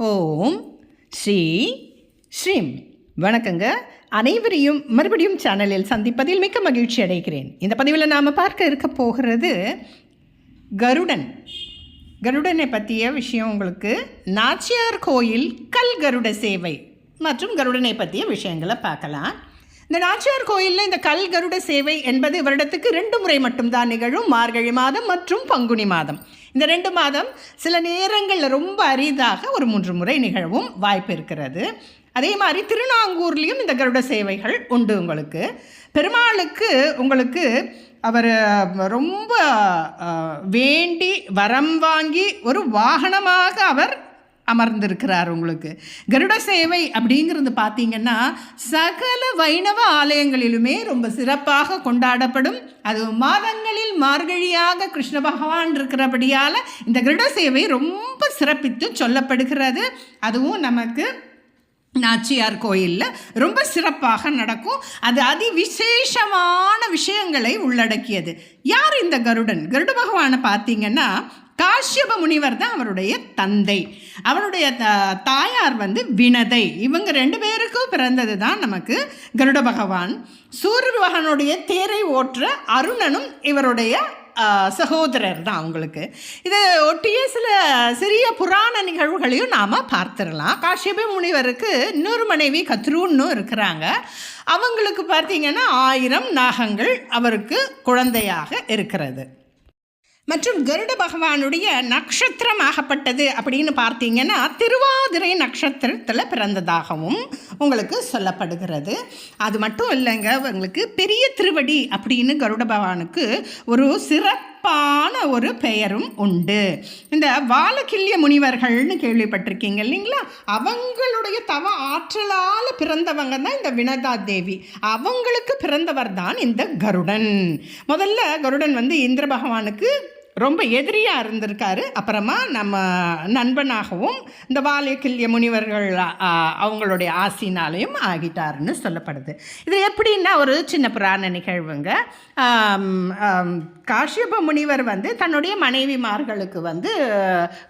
ஓம் ஸ்ரீ ஸ்ரீம். வணக்கங்க. அனைவரையும் மறுபடியும் சேனலில் சந்திப்பதில் மிக்க மகிழ்ச்சி அடைகிறேன். இந்த பதிவில் நாம் பார்க்க இருக்க போகிறது கருடனை பற்றிய விஷயம். உங்களுக்கு நாச்சியார் கோயில் கல் கருட சேவை மற்றும் கருடனை பற்றிய விஷயங்களை பார்க்கலாம். இந்த நாச்சியார் கோயிலில் இந்த கல் கருட சேவை என்பது வருடத்துக்கு 2 முறை மட்டும்தான் நிகழும். மார்கழி மாதம் மற்றும் பங்குனி மாதம். இந்த 2 மாதம் சில நேரங்களில் ரொம்ப அரிதாக ஒரு 3 முறை நிகழவும் வாய்ப்பு இருக்கிறது. அதே மாதிரி திருநாங்கூர்லேயும் இந்த கருட சேவைகள் உண்டு. உங்களுக்கு பெருமாளுக்கு உங்களுக்கு அவர் ரொம்ப வேண்டி வரம் வாங்கி ஒரு வாகனமாக அவர் அமர்ந்திருக்கிறார். உங்களுக்கு கருட சேவை அப்படிங்கிறது பார்த்தீங்கன்னா சகல வைணவ ஆலயங்களிலுமே ரொம்ப சிறப்பாக கொண்டாடப்படும். அது மாதங்களில் மார்கழியாக கிருஷ்ண பகவான் இருக்கிறபடியால் இந்த கருட சேவை ரொம்ப சிறப்பித்து சொல்லப்படுகிறது. அதுவும் நமக்கு நாச்சியார் கோயிலில் ரொம்ப சிறப்பாக நடக்கும். அது அதிவிசேஷமான விஷயங்களை உள்ளடக்கியது. யார் இந்த கருட பகவானை பார்த்தீங்கன்னா காஷ்யப முனிவர் தான் அவருடைய தந்தை. அவருடைய தாயார் வினதை. இவங்க 2 பேருக்கும் பிறந்தது தான் நமக்கு கருட பகவான். சூரிய பகவானுடைய தேரை ஓற்ற அருணனும் இவருடைய சகோதரர் தான். அவங்களுக்கு இதை ஒட்டிய சில சிறிய புராண நிகழ்வுகளையும் நாம் பார்த்துடலாம். காஷ்யப முனிவருக்கு இன்னொரு மனைவி கத்ருன்னு இருக்கிறாங்க. அவங்களுக்கு பார்த்தீங்கன்னா 1000 நாகங்கள் அவருக்கு குழந்தையாக இருக்கிறது. மற்றும் கருட பகவானுடைய நட்சத்திரம் ஆகப்பட்டது அப்படின்னு பார்த்தீங்கன்னா திருவாதிரை நட்சத்திரத்தில் பிறந்ததாகவும் உங்களுக்கு சொல்லப்படுகிறது. அது மட்டும் இல்லைங்க, உங்களுக்கு பெரிய திருவடி அப்படின்னு கருட பகவானுக்கு ஒரு சிறப்பான ஒரு பெயரும் உண்டு. இந்த வாலகில்ய முனிவர்கள்னு கேள்விப்பட்டிருக்கீங்க இல்லைங்களா? அவங்களுடைய தவ ஆற்றலால் பிறந்தவங்க தான் இந்த வினதா தேவி. அவங்களுக்கு பிறந்தவர் தான் இந்த கருடன். முதல்ல கருடன் இந்திர பகவானுக்கு ரொம்ப எதிரியாக இருந்திருக்காரு. அப்புறமா நம்ம நண்பனாகவும் இந்த வாலகில்ய முனிவர்கள் அவங்களுடைய ஆசினாலையும் ஆகிட்டாருன்னு சொல்லப்படுது. இது எப்படின்னா ஒரு சின்ன புராண நிகழ்வுங்க. காஷ்யப முனிவர் தன்னுடைய மனைவிமார்களுக்கு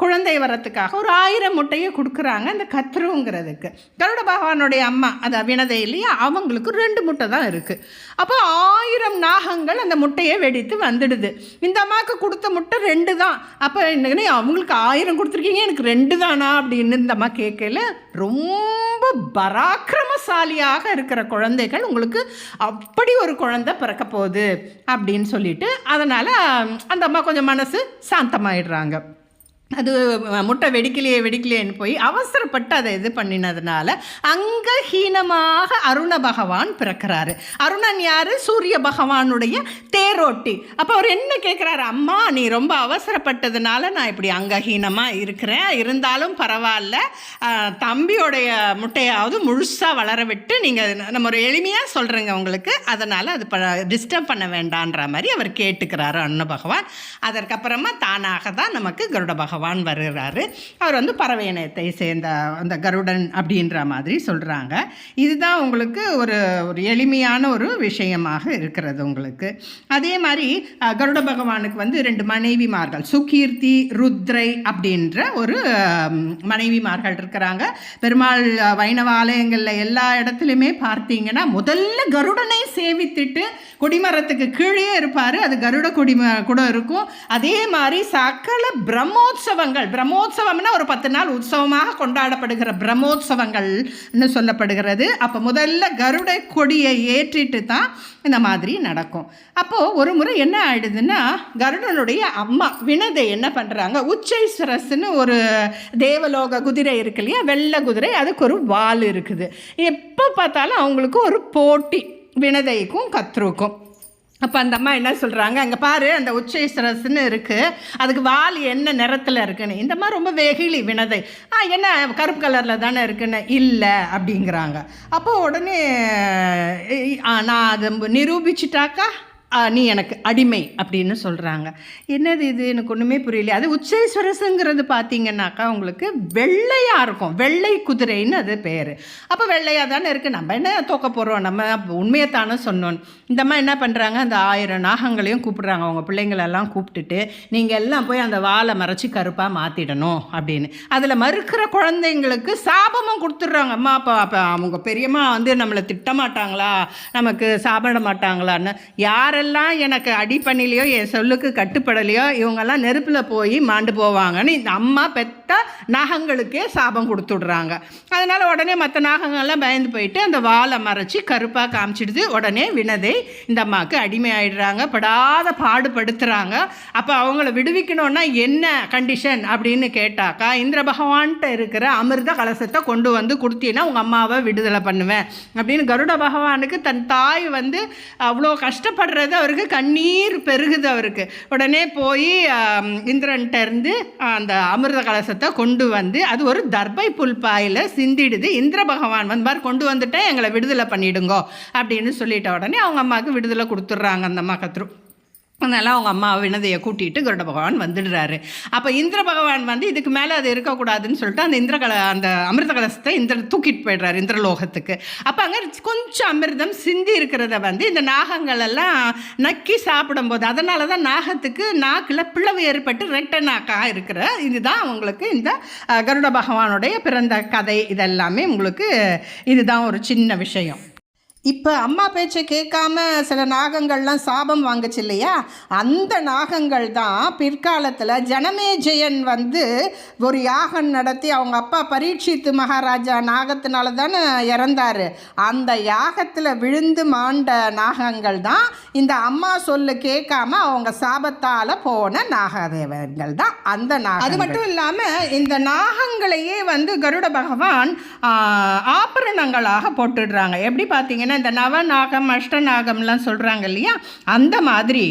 குழந்தை வரத்துக்காக ஒரு 1000 முட்டையை கொடுக்குறாங்க. இந்த கத்ருங்கிறதுக்கு கருட பகவானுடைய அம்மா அது வினதை இல்லையா, அவங்களுக்கு 2 முட்டை தான் இருக்குது. அப்போ 1000 நாகங்கள் அந்த முட்டையை வெடித்து வந்துடுது. இந்த அம்மாவுக்கு கொடுத்த முட்டை 2 தான். அப்போ என்ன, அவங்களுக்கு 1000 கொடுத்துருக்கீங்க, எனக்கு 2 தானா அப்படின்னு இந்த அம்மா கேட்கல. ரொம்ப பராக்கிரமசாலியாக இருக்கிற குழந்தைகள் உங்களுக்கு அப்படி ஒரு குழந்தை பிறக்க போகுது அப்படின்னு சொல்லிட்டு அதனால் அந்த அம்மா கொஞ்சம் மனசு சாந்தமாயிடுறாங்க. அது முட்டை வெடிக்கலையேன்னு போய் அவசரப்பட்டு அதை இது பண்ணினதுனால அங்கஹீனமாக அருண பகவான் பிறக்கிறாரு. அருணன் யார்? சூரிய பகவானுடைய தேரோட்டி. அப்போ அவர் என்ன கேட்குறாரு, அம்மா நீ ரொம்ப அவசரப்பட்டதுனால நான் இப்படி அங்கஹீனமாக இருக்கிறேன், இருந்தாலும் பரவாயில்ல, தம்பியோடைய முட்டையாவது முழுசாக வளர விட்டு நீங்கள் நம்ம ஒரு எளிமையாக சொல்கிறேங்க உங்களுக்கு, அதனால் அது டிஸ்டர்ப் பண்ண வேண்டான்ற மாதிரி அவர் கேட்டுக்கிறாரு அருண பகவான். அதற்கப்புறமா தானாக தான் நமக்கு கருட பகவான் வருகிறாரு. அவர் பறவை இனத்தை சேர்ந்த அந்த கருடன் அப்படின்ற மாதிரி சொல்கிறாங்க. இதுதான் உங்களுக்கு ஒரு எளிமையான ஒரு விஷயமாக இருக்கிறது உங்களுக்கு. அதே மாதிரி கருட பகவானுக்கு 2 மனைவிமார்கள், சுகீர்த்தி ருத்ரை அப்படின்ற ஒரு மனைவிமார்கள் இருக்கிறாங்க. பெருமாள் வைணவ ஆலயங்களில் எல்லா இடத்துலையுமே பார்த்தீங்கன்னா முதல்ல கருடனை சேவித்துட்டு கொடிமரத்துக்கு கீழே இருப்பார். அது கருட கூட இருக்கும். அதே மாதிரி சகல பிரம்மோத்சவம்னா ஒரு 10 நாள் உற்சவமாக கொண்டாடப்படுகிற பிரம்மோத்சவங்கள்னு சொல்லப்படுகிறது. அப்போ முதல்ல கருட கொடியை ஏற்றிட்டு தான் இந்த மாதிரி நடக்கும். அப்போது ஒரு முறை என்ன ஆயிடுதுன்னா, கருடனுடைய அம்மா வினதை என்ன பண்ணுறாங்க, உச்சைஸ்வரஸ்ன்னு ஒரு தேவலோக குதிரை இருக்கு இல்லையா, வெள்ளை குதிரை, அதுக்கு ஒரு வால் இருக்குது. எப்போ பார்த்தாலும் அவங்களுக்கு ஒரு போட்டி, வினதைக்கும் கத்ருக்கும். அப்போ அந்த அம்மா என்ன சொல்கிறாங்க, அங்கே பாரு அந்த உச்சைஸ்வரஸ்ன்னு இருக்குது, அதுக்கு வால் என்ன நிறத்தில் இருக்குன்னு. இந்த மாதிரி ரொம்ப வெகுளி வினதை, என்ன கருப்பு கலரில் தானே இருக்குன்னு. இல்லை அப்படிங்கிறாங்க. அப்போ உடனே நான் அதை நிரூபிச்சிட்டாக்கா நீ எனக்கு அடிமை அப்படின்னு சொல்கிறாங்க. என்னது இது, எனக்கு ஒன்றுமே புரியல. அது உச்சைஸ்வரசுங்கிறது பார்த்தீங்கன்னாக்கா உங்களுக்கு வெள்ளையாக இருக்கும், வெள்ளை குதிரைன்னு அது பேர். அப்போ வெள்ளையாக தானே இருக்குது, நம்ம என்ன தோக்க போகிறோம், நம்ம உண்மையைத்தானே சொன்னோம். இந்த மாதிரி என்ன பண்ணுறாங்க, அந்த 1000 நாகங்களையும் கூப்பிட்றாங்க. அவங்க பிள்ளைங்களெல்லாம் கூப்பிட்டுட்டு நீங்கள் எல்லாம் போய் அந்த வாலை மறைச்சி கருப்பாக மாற்றிடணும் அப்படின்னு. அதில் மறுக்கிற குழந்தைங்களுக்கு சாபமும் கொடுத்துட்றாங்க. அம்மா அப்போ அவங்க பெரியம்மா வந்து நம்மளை திட்டமாட்டாங்களா, நமக்கு சாப்பிட மாட்டாங்களான்னு. யாரெல்லாம் எனக்கு அடி பண்ணிலையோ என் சொல்லுக்கு கட்டுப்படலையோ இவங்கெல்லாம் நெருப்பில் போய் மாண்டு போவாங்கன்னு இந்த அம்மா பெத்த நாகங்களுக்கே சாபம் கொடுத்துடுறாங்க. அதனால் உடனே மற்ற நாகங்கள்லாம் பயந்து போயிட்டு அந்த வாலை மறைச்சி கருப்பாக காமிச்சிடுது. உடனே வினதை இந்த அம்மாவுக்கு அடிமை ஆயிடுறாங்க, படாத பாடுபடுத்துகிறாங்க. அப்போ அவங்கள விடுவிக்கணும்னா என்ன கண்டிஷன் அப்படின்னு கேட்டாக்கா, இந்திர பகவான்கிட்ட இருக்கிற அமிர்த கலசத்தை கொண்டு வந்து கொடுத்தீங்கன்னா உங்கள் அம்மாவை விடுதலை பண்ணுவேன் அப்படின்னு கருட பகவானுக்கு தன் தாய் வந்து அவ்வளோ கஷ்டப்படுறது அவருக்கு கண்ணீர் பெருகுது அவருக்கு. உடனே போய் இந்திரன்ட்ட இருந்து அந்த அமிர்த கலசத்தை கொண்டு வந்து அது ஒரு தர்பை புல்பாயில் சிந்திடுது. இந்திர பகவான் வந்து மாதிரி கொண்டு வந்துட்டேன், எங்களை விடுதலை பண்ணிவிடுங்கோ அப்படின்னு சொல்லிட்ட உடனே அவங்க அம்மாவுக்கு விடுதலை கொடுத்துட்றாங்க அந்த அம்மா கத்ரு. அதனால் அவங்க அம்மா வினதையை கூட்டிகிட்டு கருட பகவான் வந்துடுறாரு. அப்போ இந்திர பகவான் வந்து இதுக்கு மேலே அது இருக்கக்கூடாதுன்னு சொல்லிட்டு அந்த அமிர்த கலசத்தை தூக்கிட்டு போய்டுறாரு இந்திரலோகத்துக்கு. அப்போ அங்கே கொஞ்சம் அமிர்தம் சிந்தி இருக்கிறத வந்து இந்த நாகங்கள் எல்லாம் நக்கி சாப்பிடும்போது அதனால தான் நாகத்துக்கு நாக்கில் பிளவு ஏற்பட்டு ரெட்டை நாக்காக இருக்கிற இதுதான் உங்களுக்கு இந்த கருட பகவானுடைய பிறந்த கதை. இதெல்லாமே உங்களுக்கு இதுதான் ஒரு சின்ன விஷயம். இப்போ அம்மா பேச்சை கேட்காம சில நாகங்கள்லாம் சாபம் வாங்குச்சு இல்லையா, அந்த நாகங்கள் தான் பிற்காலத்தில் ஜனமேஜயன் வந்து ஒரு யாகம் நடத்தி அவங்க அப்பா பரீட்சித்து மகாராஜா நாகத்தினால தானே இறந்தார். அந்த யாகத்தில் விழுந்து மாண்ட நாகங்கள் தான் இந்த அம்மா சொல்லு கேட்காம அவங்க சாபத்தால் போன நாகதேவர்கள் தான் அந்த நாகம். அது மட்டும் இல்லாமல் இந்த நாகங்களையே வந்து கருட பகவான் ஆபரணங்களாக போட்டுடுறாங்க. எப்படி பார்த்தீங்கன்னா இந்த நவநாகம் அஷ்டநாகம்லாம் சொல்கிறாங்க இல்லையா, அந்த மாதிரி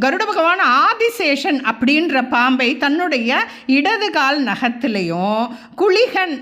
கருட பகவான் ஆதிசேஷன் அப்படின்ற பாம்பை தன்னுடைய இடது கால் நகத்திலையும், குளிகன்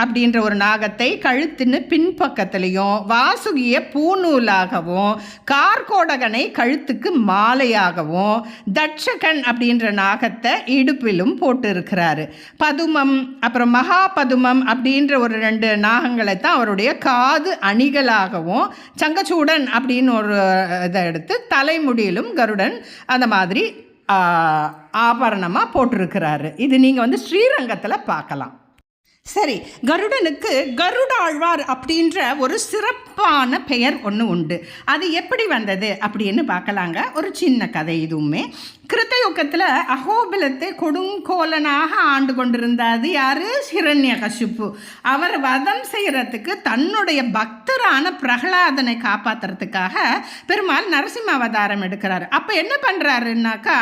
அப்படின்ற ஒரு நாகத்தை கழுத்துன்னு பின்பக்கத்திலையும், வாசுகிய பூநூலாகவும், கார்கோடகனை கழுத்துக்கு மாலையாகவும், தட்சகன் அப்படின்ற நாகத்தை இடுப்பிலும் போட்டு இருக்கிறாரு. பதுமம் அப்புறம் மகா பதுமம் அப்படின்ற ஒரு 2 நாகங்களை தான் அவருடைய காது அணிகளாகவும், சங்கச்சூடன் அப்படின்னு ஒரு இதை எடுத்து தலைமுடியிலும் கருடன் அந்த மாதிரி ஆபரணமாக போட்டிருக்கிறாரு. இது நீங்கள் வந்து ஸ்ரீரங்கத்தில் பார்க்கலாம். சரி, கருடனுக்கு கருடாழ்வார் அப்படின்ற ஒரு சிறப்பான பெயர் ஒன்று உண்டு. அது எப்படி வந்தது அப்படின்னு பார்க்கலாங்க. ஒரு சின்ன கதை. இதுவுமே கிருத்தயுகத்தில் அகோபிலத்தை கொடுங்கோலனாக ஆண்டு கொண்டிருந்தாது யார், ஹிரண்யகசிப்பு. அவர் வதம் செய்கிறதுக்கு தன்னுடைய பக்தரான பிரகலாதனை காப்பாற்றுறதுக்காக பெருமாள் நரசிம்ம அவதாரம் எடுக்கிறார். அப்போ என்ன பண்ணுறாருன்னாக்கா,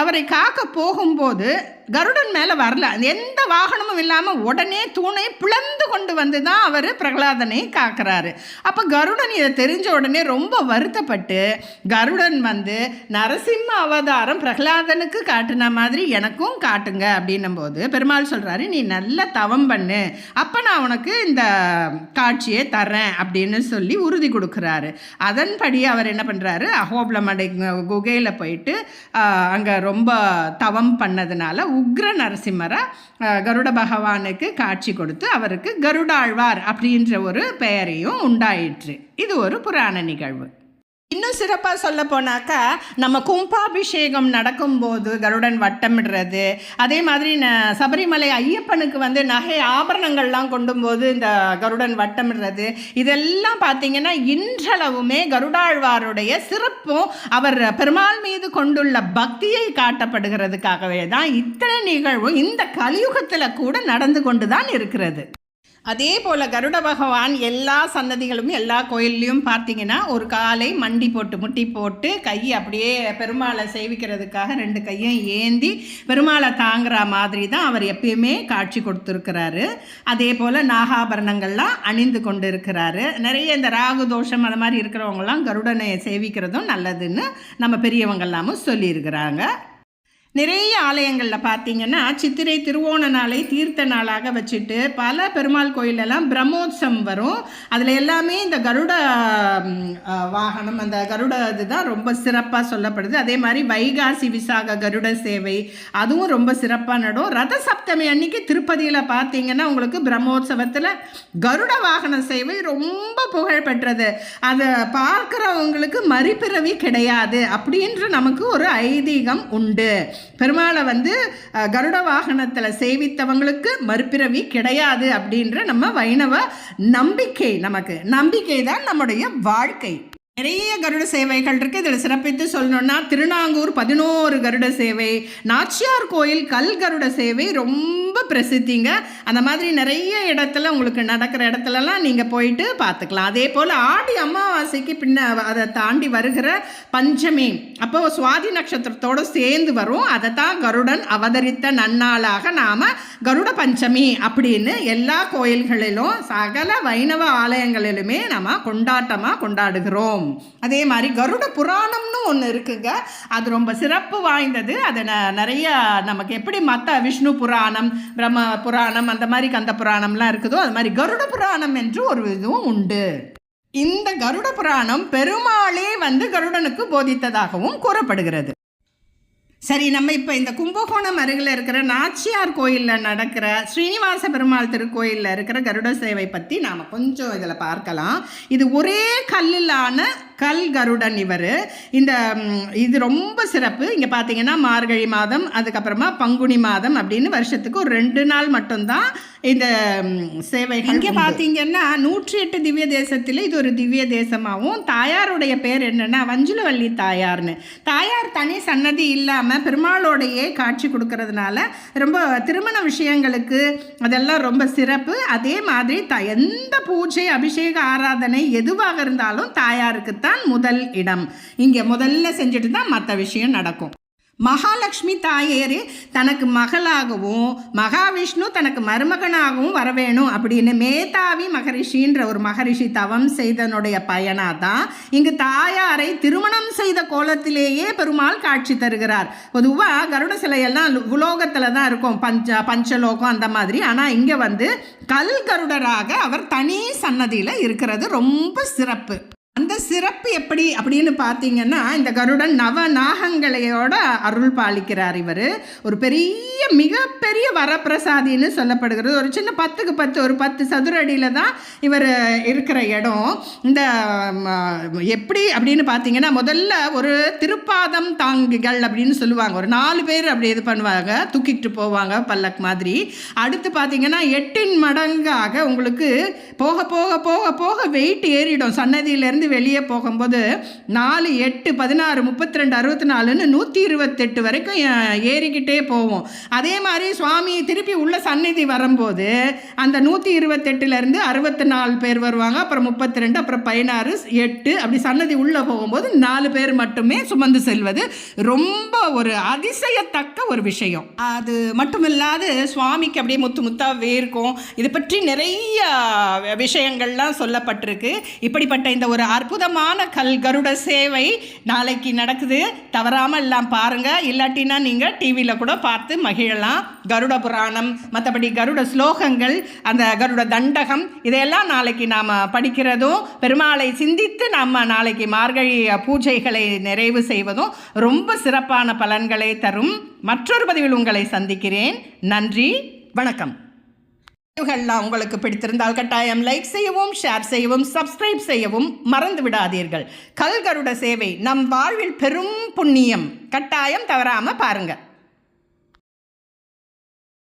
அவரை காக்க போகும்போது கருடன் மேலே வரல, எந்த வாகனமும் இல்லாமல் உடனே தூணை பிளந்து கொண்டு வந்து தான் அவர் பிரகலாதனை காக்கிறாரு. அப்போ கருடன் இதை தெரிஞ்ச உடனே ரொம்ப வருத்தப்பட்டு கருடன் வந்து நரசிம்ம அவதாரம் பிரகலாதனுக்கு காட்டுன மாதிரி எனக்கும் காட்டுங்க அப்படின்னும் போது பெருமாள் சொல்கிறாரு, நீ நல்ல தவம் பண்ணு, அப்போ நான் உனக்கு இந்த காட்சியை தரேன் அப்படின்னு சொல்லி உறுதி கொடுக்குறாரு. அதன்படி அவர் என்ன பண்ணுறாரு, அகோபிலமடை குகையில் போயிட்டு அங்கே ரொம்ப தவம் பண்ணதுனால உக்ர நரசிம்மராக கருட பகவானுக்கு காட்சி கொடுத்து அவருக்கு கருடாழ்வார் அப்படின்ற ஒரு பெயரையும் உண்டாயிற்று. இது ஒரு புராண நிகழ்வு. இன்னும் சிறப்பாக சொல்ல போனாக்கா, நம்ம கும்பாபிஷேகம் நடக்கும்போது கருடன் வட்டமிடுறது, அதே மாதிரி சபரிமலை ஐயப்பனுக்கு வந்து நகை ஆபரணங்கள்லாம் கொண்டும்போது இந்த கருடன் வட்டமிடுறது, இதெல்லாம் பார்த்திங்கன்னா இன்றளவுமே கருடாழ்வாருடைய சிறப்பும் அவர் பெருமாள் மீது கொண்டுள்ள பக்தியை காட்டப்படுகிறதுக்காகவே தான் இத்தனை நிகழ்வும் இந்த கலியுகத்தில் கூட நடந்து கொண்டு தான் இருக்கிறது. அதே போல் கருட பகவான் எல்லா சன்னதிகளும் எல்லா கோயில்லையும் பார்த்தீங்கன்னா ஒரு காலை மண்டி போட்டு முட்டி போட்டு கையை அப்படியே பெருமாளை சேவிக்கிறதுக்காக 2 கையும் ஏந்தி பெருமாளை தாங்குற மாதிரி தான் அவர் எப்பயுமே காட்சி கொடுத்துருக்கிறாரு. அதே போல் நாகாபரணங்கள்லாம் அணிந்து கொண்டு இருக்கிறாரு. நிறைய இந்த ராகு தோஷம் அது மாதிரி இருக்கிறவங்களாம் கருடனை சேவிக்கிறதும் நல்லதுன்னு நம்ம பெரியவங்கெல்லாமும் சொல்லியிருக்கிறாங்க. நிறைய ஆலயங்களில் பார்த்தீங்கன்னா சித்திரை திருவோண நாளை தீர்த்த நாளாக வச்சுட்டு பல பெருமாள் கோயிலெல்லாம் பிரம்மோற்சவம் வரும். அதில் எல்லாமே இந்த கருட வாகனம், அந்த கருட இதுதான் ரொம்ப சிறப்பாக சொல்லப்படுது. அதே மாதிரி வைகாசி விசாக கருட சேவை அதுவும் ரொம்ப சிறப்பாக நடும். ரத சப்தமி அன்னைக்கு திருப்பதியில் பார்த்தீங்கன்னா உங்களுக்கு பிரம்மோற்சவத்தில் கருட வாகன சேவை ரொம்ப புகழ் பெற்றது. அதை பார்க்குறவங்களுக்கு மறுபிறவி கிடையாது அப்படின்ற நமக்கு ஒரு ஐதீகம் உண்டு. பெருமாளை கருட வாகனத்தில் சேவித்தவங்களுக்கு மறுபிறவி கிடையாது அப்படின்ற நம்ம வைணவ நம்பிக்கை. நமக்கு நம்பிக்கை தான் நம்முடைய வாழ்க்கை. நிறைய கருட சேவைகள் இருக்குது. இதில் சிறப்பித்து சொல்லணுன்னா திருநாங்கூர் 11 கருட சேவை, நாச்சியார் கோயில் கல் கருட சேவை ரொம்ப பிரசித்திங்க. அந்த மாதிரி நிறைய இடத்துல உங்களுக்கு நடக்கிற இடத்துலலாம் நீங்கள் போயிட்டு பார்த்துக்கலாம். அதே போல் ஆடி அமாவாசைக்கு அதை தாண்டி வருகிற பஞ்சமி, அப்போ சுவாதி நட்சத்திரத்தோடு சேர்ந்து வரும். அதை தான் கருடன் அவதரித்த நன்னாளாக நாம் கருட பஞ்சமி அப்படின்னு எல்லா கோயில்களிலும் சகல வைணவ ஆலயங்களிலுமே நம்ம கொண்டாட்டமாக கொண்டாடுகிறோம். அதே மாதிரி கருட புராணம்னு ஒன்று இருக்குங்க. அது ரொம்ப சிறப்பு வாய்ந்தது. அது நிறைய நமக்கு எப்படி மற்ற விஷ்ணு புராணம், பிரம்ம புராணம், அந்த மாதிரி கந்த புராணம்லாம் இருக்குதோ அது மாதிரி கருட புராணம் என்று ஒரு இதுவும் உண்டு. இந்த கருட புராணம் பெருமாளே கருடனுக்கு போதித்ததாகவும் கூறப்படுகிறது. சரி, நம்ம இப்போ இந்த கும்பகோணம் அருகில் இருக்கிற நாச்சியார் கோயிலில் நடக்கிற ஸ்ரீனிவாச பெருமாள் திருக்கோயிலில் இருக்கிற கருட சேவை பற்றி நாம் கொஞ்சம் இதில் பார்க்கலாம். இது ஒரே கல்லிலான கல் கருடன். இது ரொம்ப சிறப்பு. இங்கே பார்த்தீங்கன்னா மார்கழி மாதம், அதுக்கப்புறமா பங்குனி மாதம் அப்படின்னு வருஷத்துக்கு ஒரு 2 நாள் மட்டும்தான் இந்த சேவைகள். இங்கே பார்த்தீங்கன்னா 108 திவ்ய தேசத்தில் இது ஒரு திவ்ய தேசமாகவும், தாயாருடைய பேர் என்னென்னா வஞ்சுலவள்ளி தாயார்னு. தாயார் தனி சன்னதி இல்லாமல் பெருமாளோடையே காட்சி கொடுக்கறதுனால ரொம்ப திருமண விஷயங்களுக்கு அதெல்லாம் ரொம்ப சிறப்பு. அதே மாதிரி எந்த பூஜை, அபிஷேக, ஆராதனை எதுவாக இருந்தாலும் தாயாருக்கு தான் முதல் இடம். இங்கே முதல்ல செஞ்சுட்டு தான் மற்ற விஷயம் நடக்கும். மகாலட்சுமி தாயேரு தனக்கு மகளாகவும் மகாவிஷ்ணு தனக்கு மருமகனாகவும் வரவேணும் அப்படின்னு மேதாவி மகரிஷின்ற ஒரு மகரிஷி தவம் செய்தனுடைய பயனாக தான் இங்கு தாயாரை திருமணம் செய்த கோலத்திலேயே பெருமாள் காட்சி தருகிறார். பொதுவாக கருட சிலையெல்லாம் உலோகத்தில் தான் இருக்கும், பஞ்சலோகம் அந்த மாதிரி. ஆனால் இங்கே கல் கருடராக அவர் தனி சன்னதியில் இருக்கிறது ரொம்ப சிறப்பு. அந்த சிறப்பு எப்படி அப்படின்னு பார்த்தீங்கன்னா, இந்த கருடன் நவநாகங்களையோட அருள் பாலிக்கிறார். இவர் ஒரு மிகப்பெரிய வரப்பிரசாதின்னு சொல்லப்படுகிறது. ஒரு சின்ன 10க்கு 10 ஒரு 10 சதுர அடியில் தான் இவர் இருக்கிற இடம். இந்த எப்படி அப்படின்னு பார்த்தீங்கன்னா, முதல்ல ஒரு திருப்பாதம் தாங்கிகள் அப்படின்னு சொல்லுவாங்க. ஒரு 4 பேர் அப்படி இது பண்ணுவாங்க, தூக்கிட்டு போவாங்க பல்லக் மாதிரி. அடுத்து பார்த்தீங்கன்னா 8 மடங்காக உங்களுக்கு போக போக போக போக வெயிட் ஏறிடும். சன்னதியிலேருந்து வெளியே போகும்போது 4, 8, 16, 32, 64ன்னு 128 வரைக்கும் ஏறிக்கிட்டே போவோம். அதே மாதிரி சுவாமி திருப்பி உள்ள சந்நிதி வரும்போது அந்த 128லேருந்து 64 பேர் வருவாங்க. அப்புறம் 32, அப்புறம் 16, 8 அப்படி சன்னதி உள்ளே போகும்போது 4 பேர் மட்டுமே சுமந்து செல்வது ரொம்ப ஒரு அதிசயத்தக்க ஒரு விஷயம். அது மட்டும் இல்லாது சுவாமிக்கு அப்படியே முத்து முத்தாக வேர்க்கும். இது பற்றி நிறைய விஷயங்கள்லாம் சொல்லப்பட்டிருக்கு. இப்படிப்பட்ட இந்த ஒரு அற்புதமான கருட சேவை நாளைக்கு நடக்குது. தவறாமல் எல்லாம் பாருங்கள். இல்லாட்டினா நீங்கள் டிவியில் கூட பார்த்து மகிழலாம். கருட புராணம், மற்றபடி கருட ஸ்லோகங்கள், அந்த கருட தண்டகம் இதையெல்லாம் நாளைக்கு நாம் படிக்கிறதும், பெருமாளை சிந்தித்து நம்ம நாளைக்கு மார்கழி பூஜைகளை நிறைவு செய்வதும் ரொம்ப சிறப்பான பலன்களை தரும். மற்றொரு பதிவில் உங்களை சந்திக்கிறேன். நன்றி, வணக்கம். வீடியோகள்லாம் உங்களுக்கு பிடித்திருந்தால் கட்டாயம் லைக் செய்யவும், ஷேர் செய்யவும், சப்ஸ்கிரைப் செய்யவும் மறந்து விடாதீர்கள். கல்கருட சேவை நம் வாழ்வில் பெரும் புண்ணியம். கட்டாயம் தவறாமல் பாருங்கள்.